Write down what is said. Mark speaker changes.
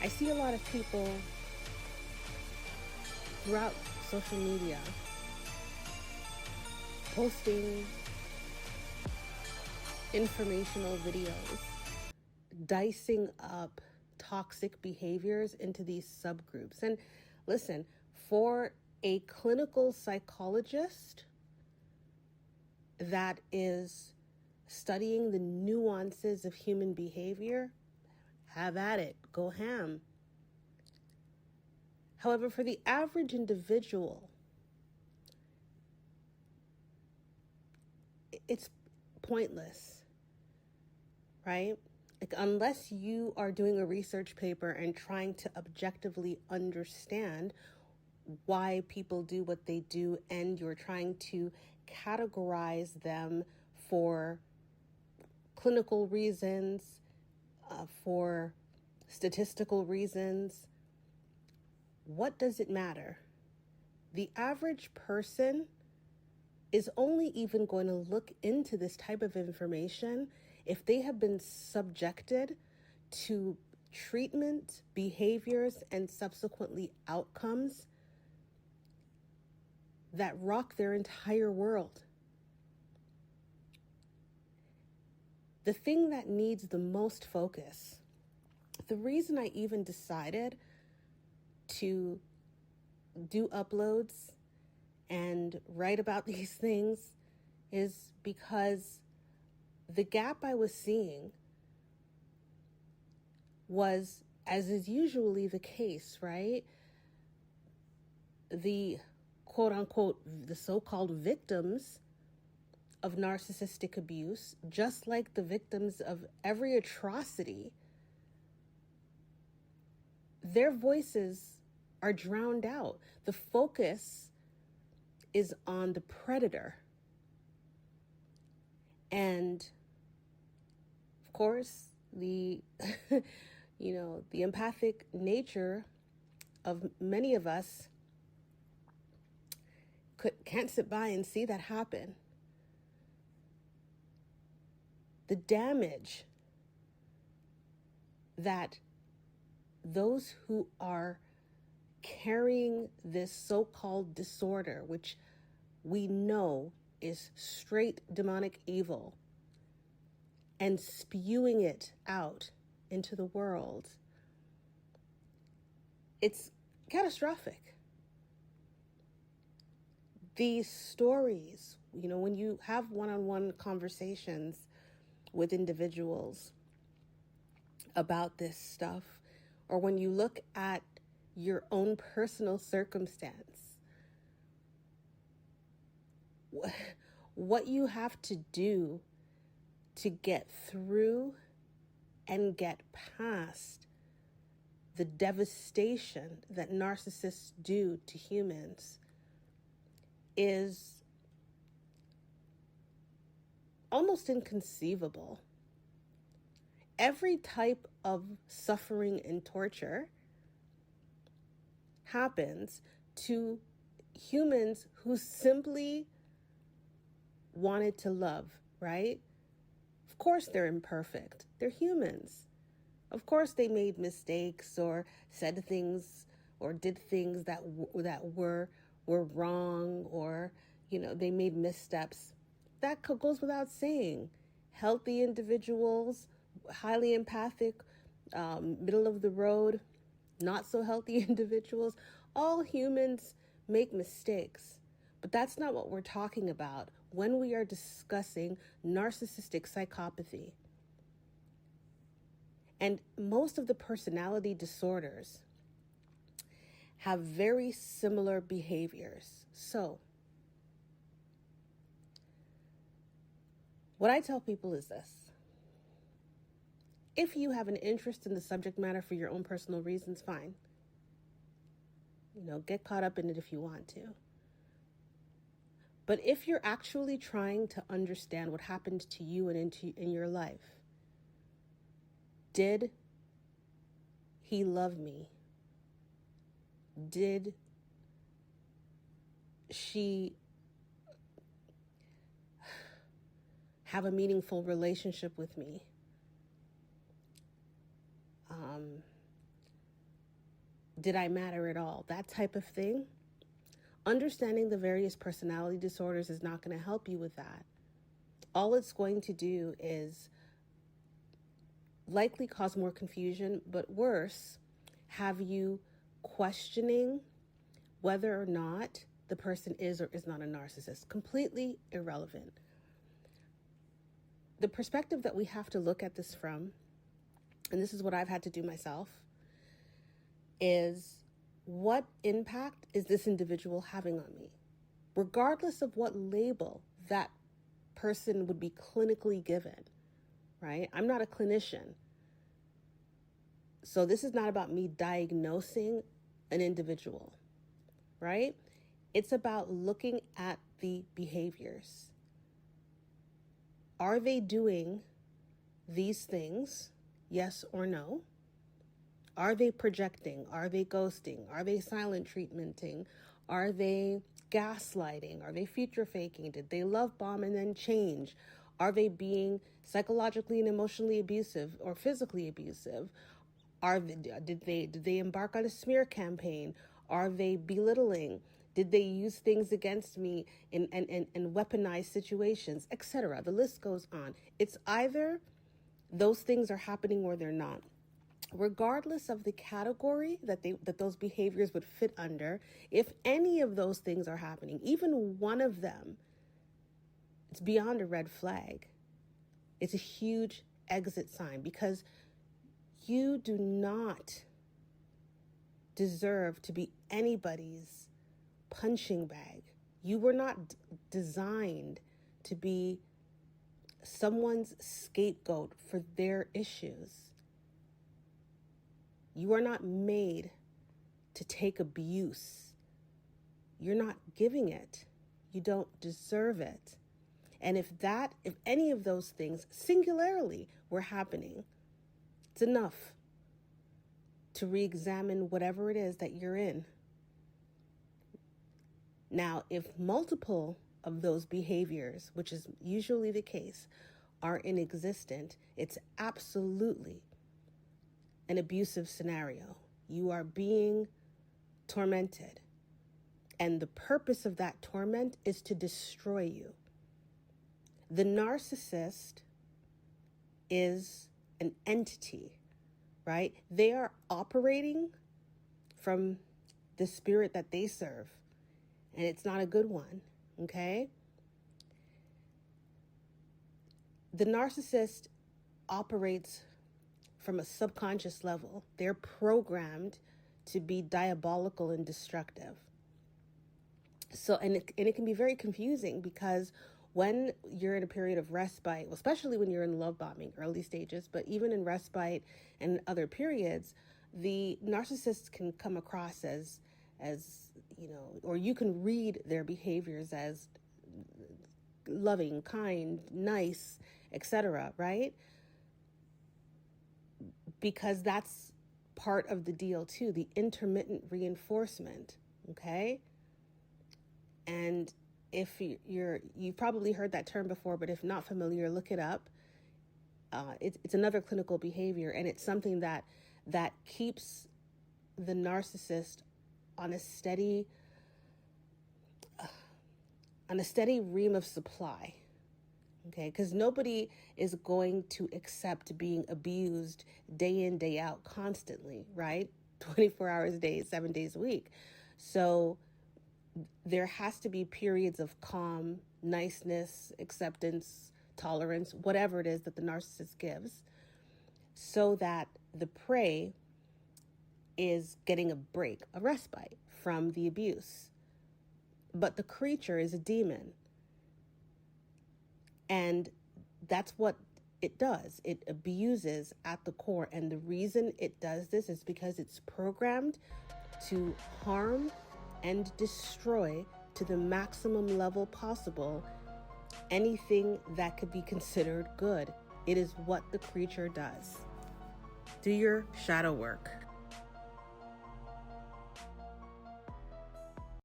Speaker 1: I see a lot of people throughout social media posting informational videos, dicing up toxic behaviors into these subgroups. And listen, for a clinical psychologist that is studying the nuances of human behavior, have at it, go ham. However, for the average individual, it's pointless, right? Like, unless you are doing a research paper and trying to objectively understand why people do what they do, and you're trying to categorize them for clinical reasons, for statistical reasons, what does it matter? The average person is only even going to look into this type of information if they have been subjected to treatment, behaviors, and subsequently outcomes that rock their entire world. The thing that needs the most focus, the reason I even decided to do uploads and write about these things, is because the gap I was seeing was, as is usually the case, right? The quote unquote, the so-called victims of narcissistic abuse, just like the victims of every atrocity, their voices are drowned out. The focus is on the predator. And of course, the the empathic nature of many of us can't sit by and see that happen. The damage that those who are carrying this so-called disorder, which we know is straight demonic evil, and spewing it out into the world, it's catastrophic. These stories, when you have one-on-one conversations with individuals about this stuff, or when you look at your own personal circumstance, what you have to do to get through and get past the devastation that narcissists do to humans is almost inconceivable. Every type of suffering and torture happens to humans who simply wanted to love, right? Of course they're imperfect. They're humans. Of course they made mistakes or said things or did things that were wrong, or they made missteps. That goes without saying. Healthy individuals, highly empathic, middle of the road, not so healthy individuals, all humans make mistakes. But that's not what we're talking about when we are discussing narcissistic psychopathy. And most of the personality disorders have very similar behaviors. So, what I tell people is this. If you have an interest in the subject matter for your own personal reasons, fine. Get caught up in it if you want to. But if you're actually trying to understand what happened to you and in your life, did he love me? Did she have a meaningful relationship with me? Did I matter at all? That type of thing. Understanding the various personality disorders is not going to help you with that. All it's going to do is likely cause more confusion, but worse, have you questioning whether or not the person is or is not a narcissist. Completely irrelevant. The perspective that we have to look at this from, and this is what I've had to do myself, is what impact is this individual having on me? Regardless of what label that person would be clinically given, right? I'm not a clinician. So this is not about me diagnosing an individual, right? It's about looking at the behaviors. Are they doing these things? Yes or no? Are they projecting? Are they ghosting? Are they silent treatmenting? Are they gaslighting? Are they future faking? Did they love bomb and then change? Are they being psychologically and emotionally abusive or physically abusive? Did they embark on a smear campaign? Are they belittling? Did they use things against me and weaponize situations, etc.? The list goes on. It's either those things are happening or they're not. Regardless of the category that those behaviors would fit under, if any of those things are happening, even one of them, it's beyond a red flag. It's a huge exit sign, because you do not deserve to be anybody's punching bag. You were not designed to be someone's scapegoat for their issues. You are not made to take abuse. You're not giving it. You don't deserve it. And if any of those things singularly were happening, it's enough to re-examine whatever it is that you're in. Now, if multiple of those behaviors, which is usually the case, are inexistent, it's absolutely an abusive scenario. You are being tormented. And the purpose of that torment is to destroy you. The narcissist is an entity, right? They are operating from the spirit that they serve, and it's not a good one, okay? The narcissist operates from a subconscious level. They're programmed to be diabolical and destructive. So, and it can be very confusing, because when you're in a period of respite, especially when you're in love bombing, early stages, but even in respite and other periods, the narcissists can come across as or you can read their behaviors as loving, kind, nice, etc., right? Because that's part of the deal too, the intermittent reinforcement, okay? And if you've probably heard that term before, but if not familiar, look it up. It's another clinical behavior, and it's something that keeps the narcissist on a steady ream of supply. Okay, because nobody is going to accept being abused day in, day out, constantly, right? 24 hours a day, 7 days a week. So there has to be periods of calm, niceness, acceptance, tolerance, whatever it is that the narcissist gives, so that the prey is getting a break, a respite from the abuse. But the creature is a demon. And that's what it does. It abuses at the core. And the reason it does this is because it's programmed to harm and destroy to the maximum level possible anything that could be considered good. It is what the creature does. Do your shadow work.